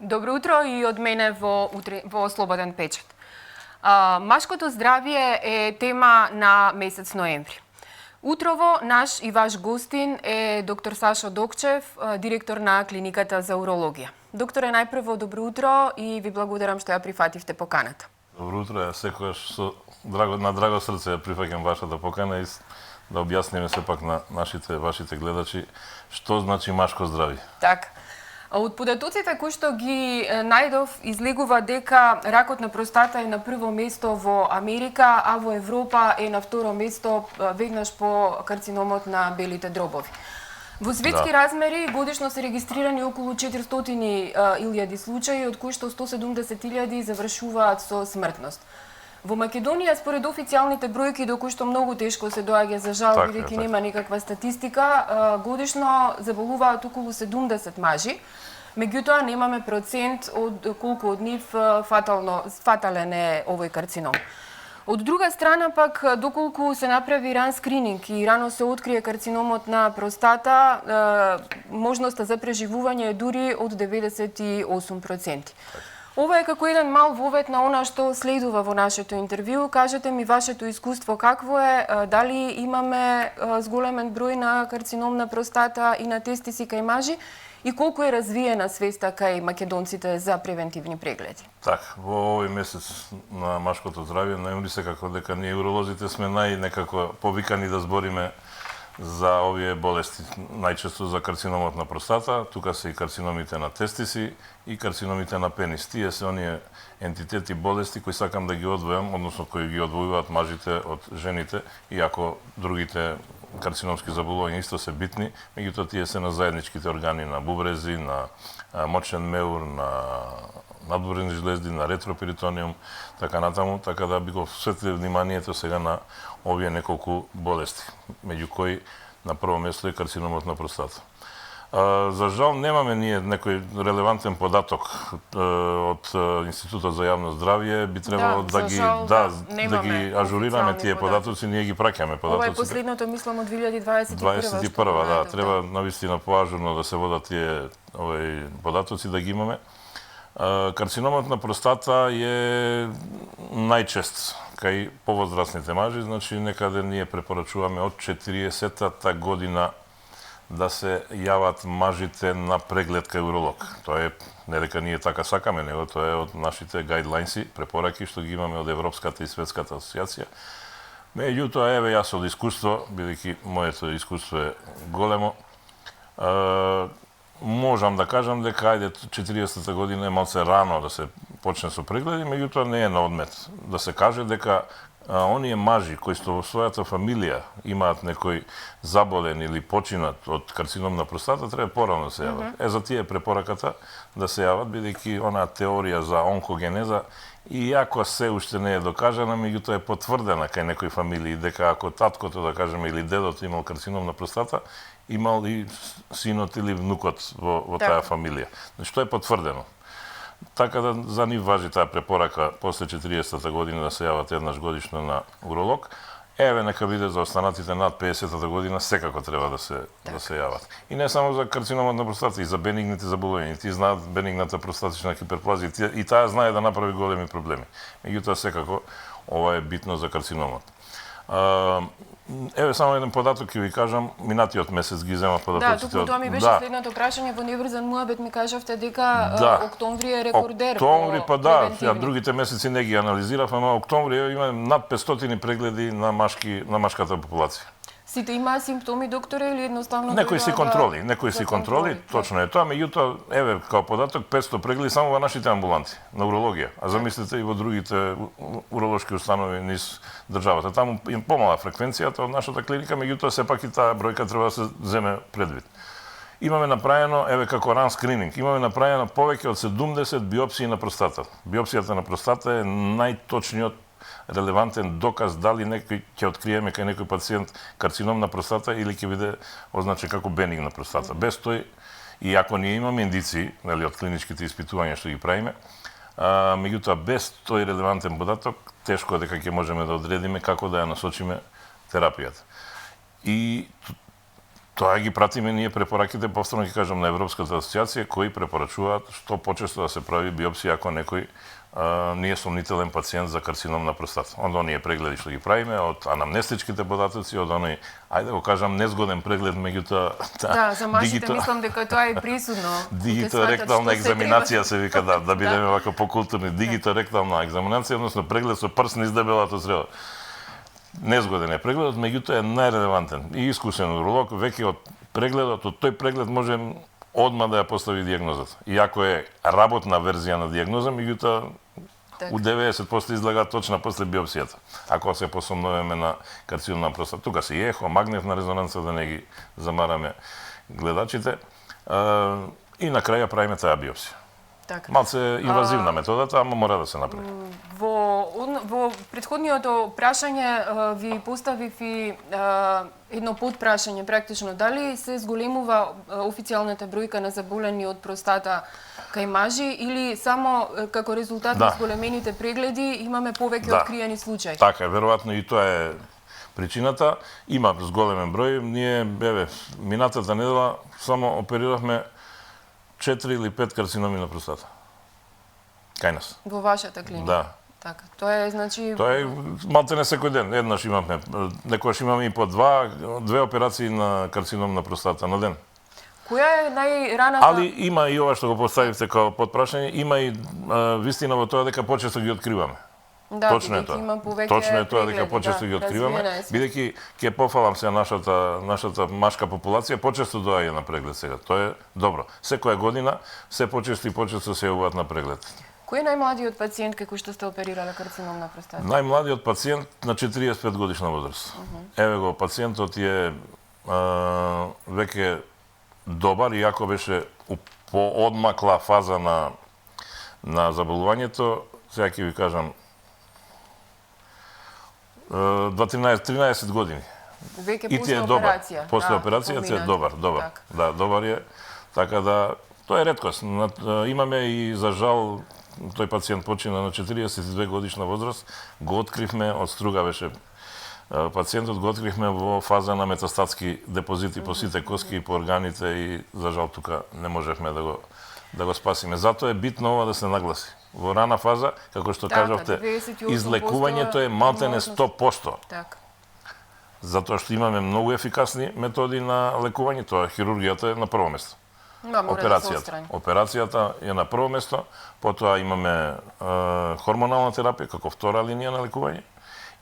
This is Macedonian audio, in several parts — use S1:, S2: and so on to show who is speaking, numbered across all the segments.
S1: Добро утро и од мене во Слободен печат. Машкото здравје е тема на месец ноември. Утрово наш и ваш гостин е доктор Сашо Докчев, директор на клиниката за урологија. Докторе, најпрво добро утро и ви благодарам што ја прифативте поканата.
S2: Добро утро, ја секогаш на драго срце ја прифаќам вашата покана и да објасниме сепак на вашите гледачи што значи машко здравје.
S1: Така. Од податоците кои што ги најдов, излегува дека ракот на простата е на прво место во Америка, а во Европа е на второ место веднаш по карциномот на белите дробови. Во светски размери годишно се регистрирани околу 400.000 случаи, од кои што 170.000 завршуваат со смртност. Во Македонија, според официјалните бројки, до кои што многу тешко се доаѓа за жал, бидејќи нема никаква статистика, годишно заболуваат околу 70 мажи. Меѓутоа, немаме процент од колку од нив фатален е овој карцином. Од друга страна пак, доколку се направи ран скрининг и рано се открие карциномот на простата, можноста за преживување е дури од 98%. Ова е како еден мал вовед на она што следува во нашето интервју. Кажете ми вашето искуство какво е, дали имаме зголемен број на карцином на простата и на тестиси кај мажи и колку е развиена свеста кај македонците за превентивни прегледи?
S2: Така, во овој месец на машкото здравје, најмри се како дека ние уролозите сме некако повикани да збориме за овие болести, најчесто за карциномот на простата, тука се и карциномите на тестиси и карциномите на пенис. Тие се оние ентитети болести кои сакам да ги одвојам, односно кои ги одвојуваат мажите од жените, иако другите карциномски заболувања исто се битни, меѓутоа тие се на заедничките органи на бубрези, на мочен меур, на надбурени жлезди, на ретроперитониум, така натаму, така да би го светли вниманието сега на овие неколку болести, меѓу кои на прво место е карциномот на простата. За жал немаме ние некој релевантен податок од Институтот за јавно здравје, би требало да ги ажурираме тие податоци, ние ги праќаме податоците.
S1: Ова е последното, мислам, од 2021.
S2: Да, треба навистина поажурно да се водат тие податоци, да ги имаме. Карциномот на простата е најчест кај повозрастните мажи, значи некаде ние препорачуваме од 40-та година да се јават мажите на преглед кај уролог. Тоа е не дека ние така сакаме, него тоа е од нашите гайдлайнси, препораки што ги имаме од Европската и Светската асоциација. Меѓутоа, еве јас од искуство, бидејќи моето искуство е големо, можам да кажам дека 40-та година е малце рано да се почне со прегледи, меѓутоа не е на одмет да се каже дека оние мажи кои што во својата фамилија имаат некој заболен или починат од карцином на простата, треба порано да се јават. За тие препораката да се јават, бидејќи онаа теорија за онкогенеза, иако се уште не е докажана, меѓутоа е потврдена кај некои фамилии, дека ако таткото, да кажеме, или дедото имал карцином на простата, имал и синот или внукот во таа фамилија. Значи, тоа е потврдено. Така да за нив важи таа препорака после 40-та година да се јават еднаш годишно на уролог. Еве, нека биде за останатите над 50-та година, секако треба да се јават. И не само за карциномот на простата, и за бенигните заболувања. Ти знаат бенигната простатична хиперплазија и таа знае да направи големи проблеми. Меѓутоа, секако, ова е битно за карциномот. Еве само еден податок ќе ви кажам, минатиот месец ги зема податоците.
S1: Да, токму тоа ми беше следното прашање, во неврзан муабет ми кажавте дека октомври е рекордер.
S2: Октомври, другите месеци не ги анализиравме, но октомври има над 500 прегледи на машката популација.
S1: Сите имаа симптоми, докторе, или едноставно
S2: некои си контроли, точно е тоа, меѓутоа, еве, као податок, 500 прегледи само во нашите амбуланти на урологија. А замислете и во другите уролошки установи низ државата. Таму им помала фреквенцијата од нашата клиника, меѓутоа сепак и таа бројка треба да се земе предвид. Имаме направено, еве како ран скрининг, имаме направено повеќе од 70 биопсии на простата. Биопсијата на простата е најточниот релевантен доказ дали некој ќе откриеме кај некој пациент карцином на простата или ќе биде означен како бенигна простата. Без тој, и ако ние имаме индиции, нели, од клиничките испитувања што ги правиме, меѓутоа без тој релевантен податок, тешко е дека ќе можеме да одредиме како да ја насочиме терапијата. И Тоа ги пратиме ние препораките, повторно ќе кажам, на Европската асоциација, кои препорачуваат што почесто да се прави биопсија ако некој не е сомнителен пациент за карцином на простата. Од оние прегледи што ги правиме, од анамнестичките податоци, од оној, ајде го кажам, незгоден преглед, меѓутоа
S1: Да, за мажите мислам дека тоа е присудно.
S2: Дигиторектална екзаменација се вика, да бидеме вака покултурни. Дигиторектална екзаменација, односно преглед со прст низ дебелото црево. Незгоден е прегледот, меѓутоа е најрелевантен. И искусен уролог веќе од прегледот, од тој преглед може одма да ја постави дијагнозата. Иако е работна верзија на дијагноза, меѓутоа у 90% излага точна после биопсијата. Ако се посомнуваме на карцином на простата, тука се и ехо, магнетна резонанца, да не ги замараме гледачите. И на крај ја правиме таа биопсија.
S1: Така.
S2: Малце инвазивна методата, ама мора да се направи.
S1: Во претходниото прашање ви поставив и едно подпрашање практично. Дали се зголемува официјалната бројка на заболени од простата кај мажи или само како резултат на зголемените прегледи имаме повеќе откриени случаи?
S2: Така е, веројатно и тоа е причината. Има зголемен број. Ние, минатата недела само опериравме 4 или 5 карциноми на простата. Кај нас.
S1: Во вашата клиника?
S2: Да.
S1: Така. Тоа е, значи...
S2: Тоа е малтене секој ден. Еднаш имаме, некогаш имаме и по две операции на карцином на простата на ден.
S1: Која е најраната...
S2: Али има и ова што го поставивте како подпрашање, има и вистина во тоа дека почесто ги откриваме.
S1: Да,
S2: точно е тоа. Точно е тоа дека почесто ги откриваме, бидејќи ќе пофалам се нашата машка популација почесто доаѓа на преглед сега. Тоа е добро. Секоја година се почесто и почесто се јавуваат на преглед.
S1: Кој е најмладиот пациент кој што сте оперирале карцином на простата?
S2: Најмладиот пациент на 45 годишна возраст. Еве го, пациентот е веќе добар, иако беше по одмакла фаза на заболувањето, сега ќе ви кажам, 13 години.
S1: Веќе после операција.
S2: После операцијата е добар. Да, добар е. Така да, тоа е реткост. Имаме и, за жал, тој пациент почина на 42 годишна возраст. Го откривме, од Струга беше пациентот, го откривме во фаза на метастатски депозити по сите коски и по органите и, за жал, тука не можевме да го спасиме. Затоа е битно ова да се нагласи. Во рана фаза, како што кажавте, излекувањето е малтене 100%.
S1: Така.
S2: Затоа што имаме многу ефикасни методи на лекување, тоа хирургијата е на прво место. Операцијата е на прво место, потоа имаме хормонална терапија како втора линија на лекување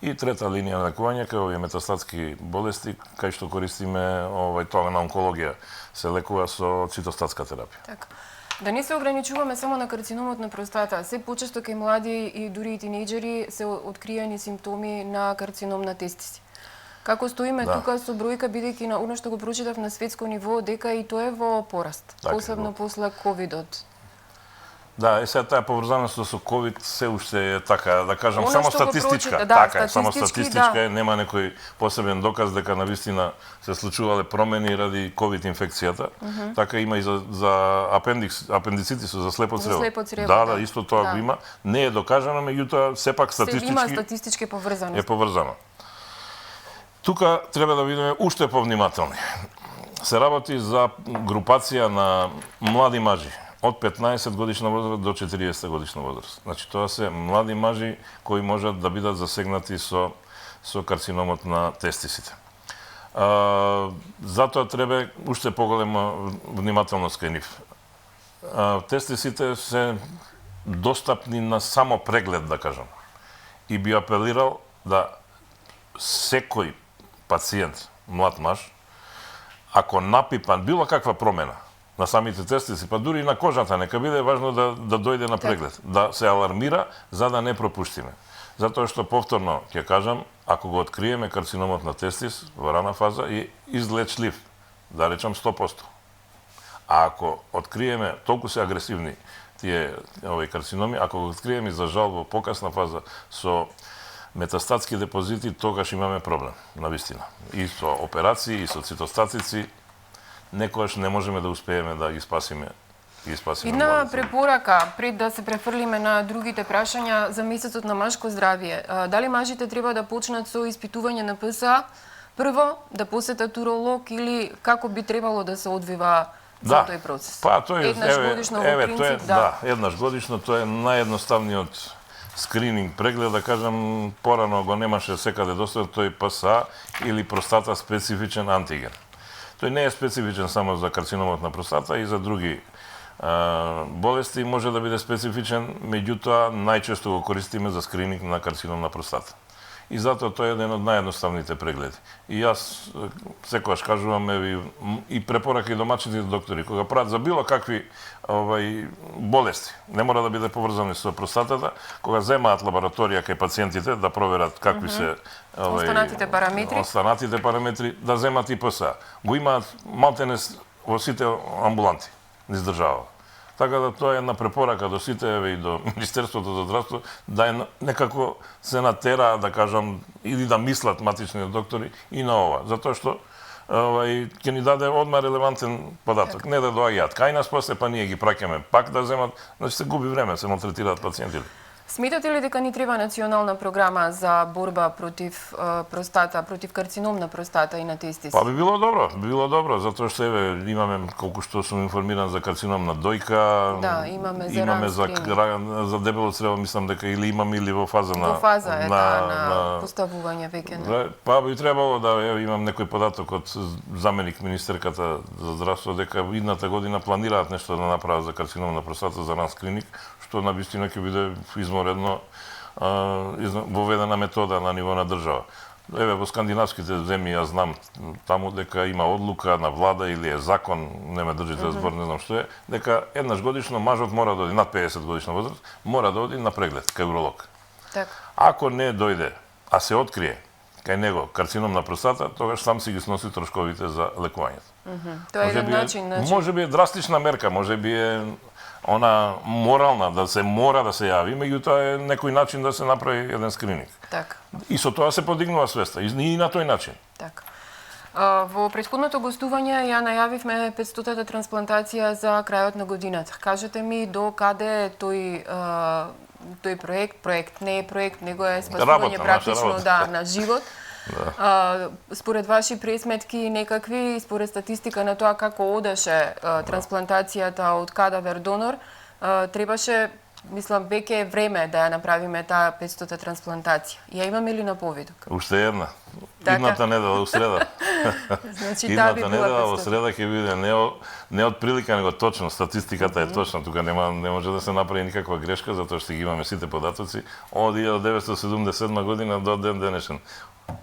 S2: и трета линија на лекување кај овие метастатски болести, кај што користиме тоа на онкологија се лекува со цитостатска терапија.
S1: Така. Да не се ограничуваме само на карциномот на простата, се почесто кај млади и дури и тинејџери се откриени симптоми на карцином на тестиси. Како стоиме тука со бројка, бидејќи на оно што го прочитав на светско ниво, дека и тоа е во пораст, посебно после ковидот.
S2: Да, сега таа поврзаност со ковид се уште е така, да кажам,
S1: Оно
S2: само
S1: што го
S2: статистичка.
S1: така,
S2: само статистичка е, нема некој посебен доказ дека навистина се случувале промени ради ковид инфекцијата. Така има и за апендицитисот, за слепо црево. Да, исто тоа го има. Не е докажано, меѓутоа сепак статистички
S1: има статистички поврзаност.
S2: Е поврзано. Тука треба да бидеме уште повнимателни. Се работи за групација на млади мажи од 15 годишна возраст до 40 годишна возраст. Значи, тоа се млади мажи кои можат да бидат засегнати со карциномот на тестисите. Затоа треба уште поголема внимателност кај нив. Тестисите се достапни на само преглед, да кажам. И би апелирал да секој пациент, млад маж, ако напипан било каква промена на самите тестиси, па дури и на кожата, нека биде важно да дојде на преглед, да се алармира за да не пропуштиме. Затоа што повторно ќе кажам, ако го откриеме карциномот на тестис во рана фаза е излечлив, да речам 100%. А ако откриеме, толку се агресивни тие карциноми, ако го откриеме за жал во покасна фаза со метастатски депозити, тогаш имаме проблем, навистина. И со операции, и со цитостатици, некојаш не можеме да успееме да ги спасиме.
S1: Една препорака, пред да се префрлиме на другите прашања за месецот на машко здравје. Дали мажите треба да почнат со испитување на ПСА прво да посетат уролог или како би требало да се одвива
S2: Да.
S1: тој процес?
S2: Па тој
S1: еднаш годишно во принцип,
S2: еднаш годишно тоа е наједноставниот скрининг преглед, да кажам, порано го немаше секаде достапен тој ПСА или простата специфичен антиген. Тој не е специфичен само за карциномот на простата и за други болести може да биде специфичен, меѓутоа најчесто го користиме за скрининг на карцином на простата. И затоа тој е еден од наједноставните прегледи. И јас секогаш кажувам и препорака и домачните доктори кога прават за било какви болести, не мора да биде поврзани со простатата, кога земаат лабораторија кај пациентите да проверат какви се останатите параметри, да земат и ПСА. Го имаат малтене во сите амбуланти низ држава. Така да тоа е една препорака до сите и до Министерството за здравство да некако се натераа, да кажам, или да мислат матичните доктори и на ова, затоа што ќе ни даде одма релевантен податок. Не да доаѓаат кај нас после, па ние ги праќаме пак да земат, значи се губи време, се малтретираат пациентите.
S1: Сметате ли дека ни треба национална програма за борба против простата, против карцином на простата и на тестис?
S2: Па би било добро, затоа што имаме колку што сум информиран за карцином на дојка,
S1: да, имаме
S2: за дебело црево, мислам дека или имаме или во фаза на
S1: на поставување веќе.
S2: Па би требало да имам некој податок од заменик министерката за здравство дека идната година планираат нешто да направат за карцином на простата за ран скрининг, што на вистина ќе биде изморедно воведена метода на ниво на држава. Еве во скандинавските земји јас знам таму дека има одлука на влада или е закон, не ме држите за збор, не знам што е, дека еднаш годишно мажот мора да оди над 50 годишна возраст, мора да оди на преглед кај уролог.
S1: Така.
S2: Ако не дојде, а се открие кај него карцином на простата, тогаш сам си ги сноси трошковите за лекувањето.
S1: Тоа е еден начин.
S2: Може би е драстична мерка, може би е она морална, да се мора да се јави, меѓутоа е некој начин да се направи еден скрининг.
S1: Така.
S2: И со тоа се подигнува свеста, и на тој начин.
S1: Така. Во претходното гостување ја најавивме 500-та трансплантација за крајот на годината. Кажете ми до каде е тој проект не е проект, него е спасување практично на живот. Да. Според ваши пресметки некакви, според статистика на тоа како одеше трансплантацијата од кадавер донор, требаше, мислам, веќе е време да ја направиме таа 500-та трансплантација. Ја имаме ли на повидок?
S2: Уште една. Идната недела, у среда.
S1: Значи,
S2: идната недела, во среда ќе биде не од прилика, него точно. Статистиката е точна. Тука не може да се направи никаква грешка, затоа што ги имаме сите податоци од 1977 година до ден денешен.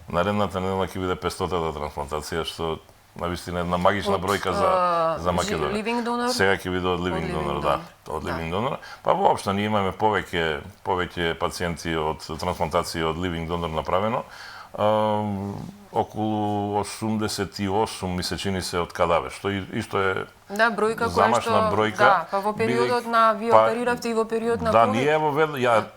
S2: Наредната недела ќе биде 500-та трансплантација, што навистина една магична бројка за Македонија. Сега ќе биде од ливинг донор, да, од ливинг донор. Па воопшто ние имаме повеќе пациенти од трансплантација од ливинг донор направено. Околу 88 ми се чини се од кадавер, што исто е
S1: бројка
S2: замашна бројка.
S1: Да, па во периодот на вие опериравте и во период на
S2: COVID. Да, ние ја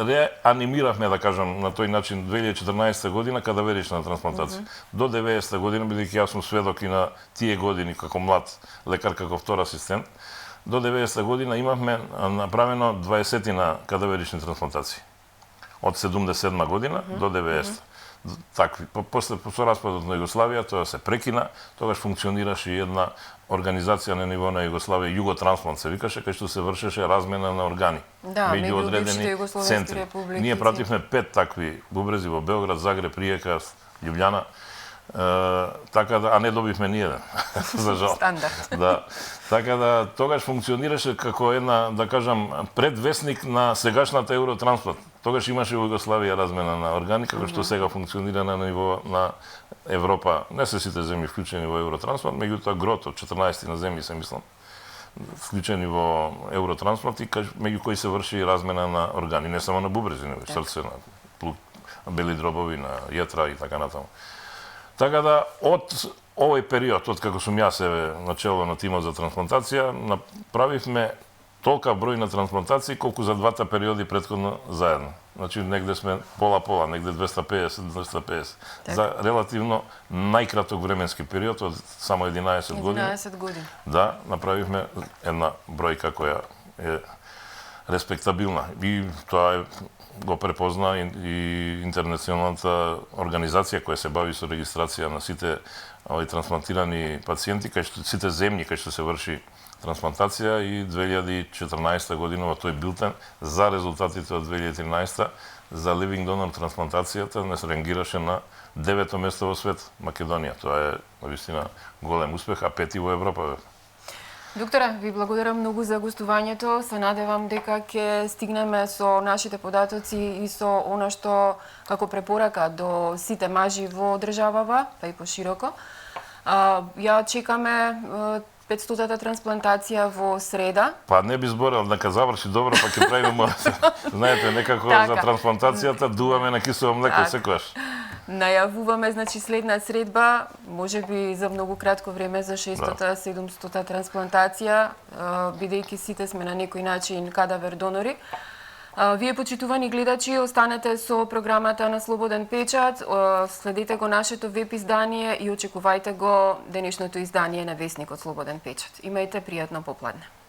S2: реанимиравме, да кажам, на тој начин 2014 година кадаверична трансплантација. До 90 година, бидејќи јас сум сведок и на тие години како млад лекар, како втор асистент, до 90 година имавме направено 20 кадаверични трансплантации. Од 77 година до 90. Такви. После со распадот на Југославија тоа се прекина, тогаш функционираше една организација на ниво на Југославија, Југотрансплант се викаше, кај што се вршеше размена на органи меѓу одредени центри. Ние пративме 5 такви бубрези во Белград, Загреб, Риека, Љубљана, така да, а не добивме ниеден, за жал.
S1: Стандард.
S2: Да. Така да тогаш функционираше како една, да кажам, предвесник на сегашната Евротрансплант. Тогаш имаше во Југославија размена на органи, како што сега функционира на ниво на Европа. Не се сите земји вклучени во Евротрансплант, меѓутоа грото, 14 на земји се мислам, вклучени во Евротрансплант и меѓу кои се врши размена на органи, не само на бубрези, него и срце, на бели дробови, на јетра и така натаму. Така да, од овој период, од како сум јас начело на тимот за трансплантација, направивме толка број на трансплантации колку за двата периоди претходно заедно. Значи негде сме пола-пола, негде 250. За релативно најкраток временски период од само 11 години.
S1: 11 години.
S2: Да, направивме една бројка која е респектабилна. И тоа го препозна и интернационалната организација која се бави со регистрација на сите трансплантирани пациенти, кај што сите земји кај што се врши трансплантација, и 2014 година во тој билтен за резултатите од 2013 за living donor трансплантацијата не се рангираше на 9-то место во свет Македонија. Тоа е навистина голем успех, а 5-ти во Европа.
S1: Докторе, ви благодарам многу за гостувањето. Се надевам дека ќе стигнеме со нашите податоци и со она што како препорака до сите мажи во државава, па и пошироко. Ја чекаме 500-та трансплантација во среда.
S2: Па не би зборел, дека заврши добро, па ќе правиме знаете, некако за трансплантацијата дуваме на кисело млеко секогаш.
S1: Најавуваме, значи, следна средба, можеби за многу кратко време за 600-та, 700-та трансплантација, бидејќи сите сме на некој начин кадавер донори. Вие, почитувани гледачи, останете со програмата на Слободен печат, следете го нашето веб издание и очекувајте го денешното издание на Весникот Слободен печат. Имајте пријатно попладне.